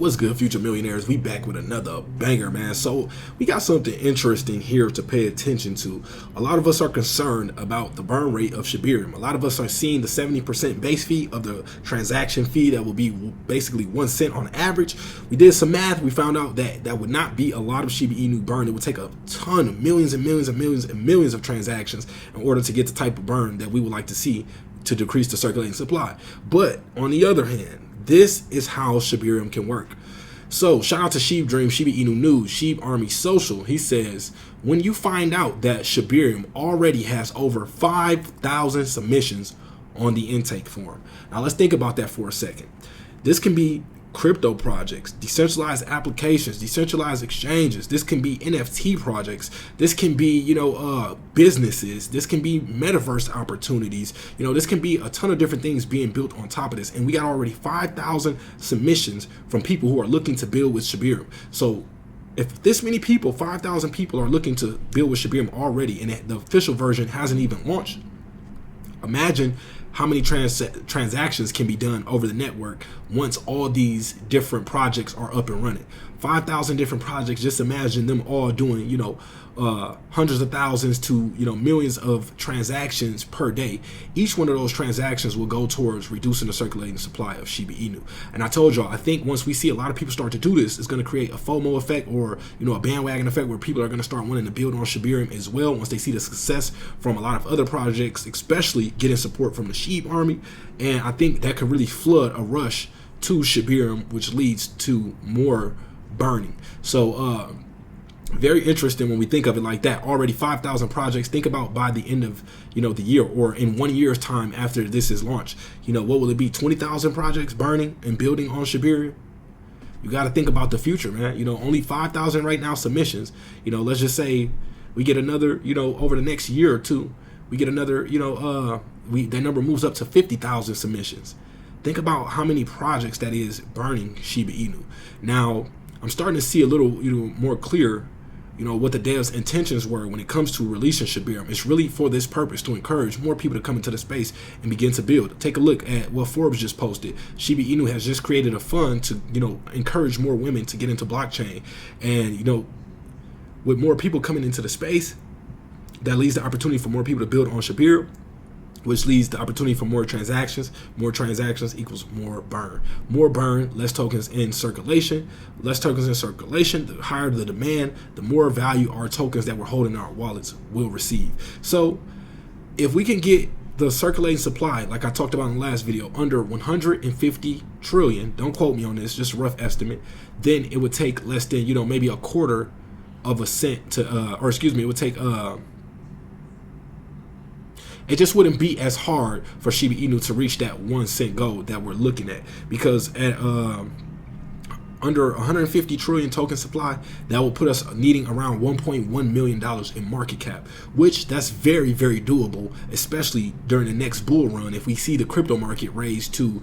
What's good, future millionaires? We back with another banger, man. So we got something interesting here to pay attention to. A lot of us are concerned about the burn rate of Shiba Inu. A lot of us are seeing the 70% base fee of the transaction fee that will be basically 1 cent on average. We did some math. We found out that that would not be a lot of Shiba Inu burn. It would take a ton of millions and millions and millions and millions of transactions in order to get the type of burn that we would like to see to decrease the circulating supply. But on the other hand, this is how Shiba Inu can work. So shout out to Shib Dream, Shiba Inu News, Shib Army Social. He says, when you find out that Shiba Inu already has over 5,000 submissions on the intake form. Now let's think about that for a second. This can be crypto projects, decentralized applications, decentralized exchanges. This can be NFT projects. This can be, businesses. This can be metaverse opportunities. This can be a ton of different things being built on top of this. And we got already 5,000 submissions from people who are looking to build with Shiba Inu. So if this many people, 5,000 people are looking to build with Shiba Inu already, and the official version hasn't even launched, imagine how many transactions can be done over the network once all these different projects are up and running. 5,000 different projects. Just imagine them all doing, hundreds of thousands to, millions of transactions per day. Each one of those transactions will go towards reducing the circulating supply of Shiba Inu. And I told y'all, I think once we see a lot of people start to do this, it's going to create a FOMO effect, or, a bandwagon effect, where people are going to start wanting to build on Shiba Inu as well once they see the success from a lot of other projects, especially getting support from the Shib Army. And I think that could really flood a rush to Shiba Inu, which leads to more burning. So very interesting when we think of it like that. Already 5,000 projects. Think about by the end of the year, or in 1 year's time after this is launched, what will it be? 20,000 projects burning and building on Shiba Inu. You got to think about the future, man. Only 5,000 right now submissions. Let's just say we get another, over the next year or two, we get another, that number moves up to 50,000 submissions. Think about how many projects that is burning Shiba Inu. Now, I'm starting to see a little, more clear, what the devs' intentions were when it comes to releasing Shiba Inu. It's really for this purpose, to encourage more people to come into the space and begin to build. Take a look at what Forbes just posted. Shiba Inu has just created a fund to, encourage more women to get into blockchain. And, with more people coming into the space, that leads to opportunity for more people to build on Shiba Inu, which leads to opportunity for more transactions. More transactions equals more burn. More burn, less tokens in circulation. Less tokens in circulation, the higher the demand, the more value our tokens that we're holding in our wallets will receive. So if we can get the circulating supply, like I talked about in the last video, under 150 trillion, don't quote me on this, just a rough estimate, then it would take less than, maybe a quarter of a cent to, it would take, it just wouldn't be as hard for Shiba Inu to reach that 1 cent goal that we're looking at, because at under 150 trillion token supply, that will put us needing around $1.1 million in market cap, which that's very, very doable, especially during the next bull run. If we see the crypto market raise to,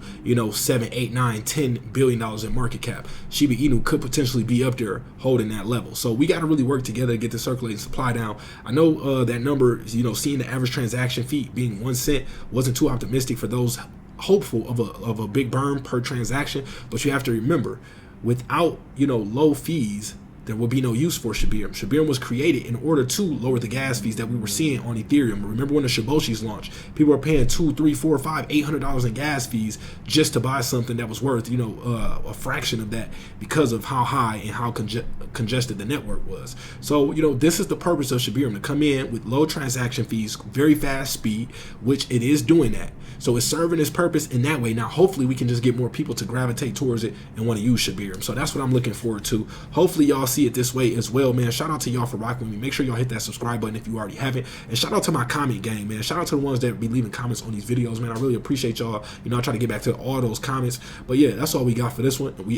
7, 8, 9, $10 billion in market cap, Shiba Inu could potentially be up there holding that level. So we got to really work together to get the circulating supply down. I know that number, seeing the average transaction fee being 1 cent wasn't too optimistic for those hopeful of a big burn per transaction, but you have to remember, without low fees, there will be no use for Shiba Inu. Shiba Inu was created in order to lower the gas fees that we were seeing on Ethereum. Remember when the Shiboshis launched, people were paying $200, $300, $400, $500, $800 in gas fees just to buy something that was worth a fraction of that, because of how high and how congested the network was. So this is the purpose of Shiba Inu, to come in with low transaction fees, very fast speed, which it is doing that. So it's serving its purpose in that way. Now hopefully we can just get more people to gravitate towards it and want to use Shiba Inu. So that's what I'm looking forward to. Hopefully y'all see it this way as well, man. Shout out to y'all for rocking with me. Make sure y'all hit that subscribe button if you already haven't, and shout out to my comment gang, man. Shout out to the ones that be leaving comments on these videos, man. I really appreciate y'all. I try to get back to all those comments. But yeah, that's all we got for this one. We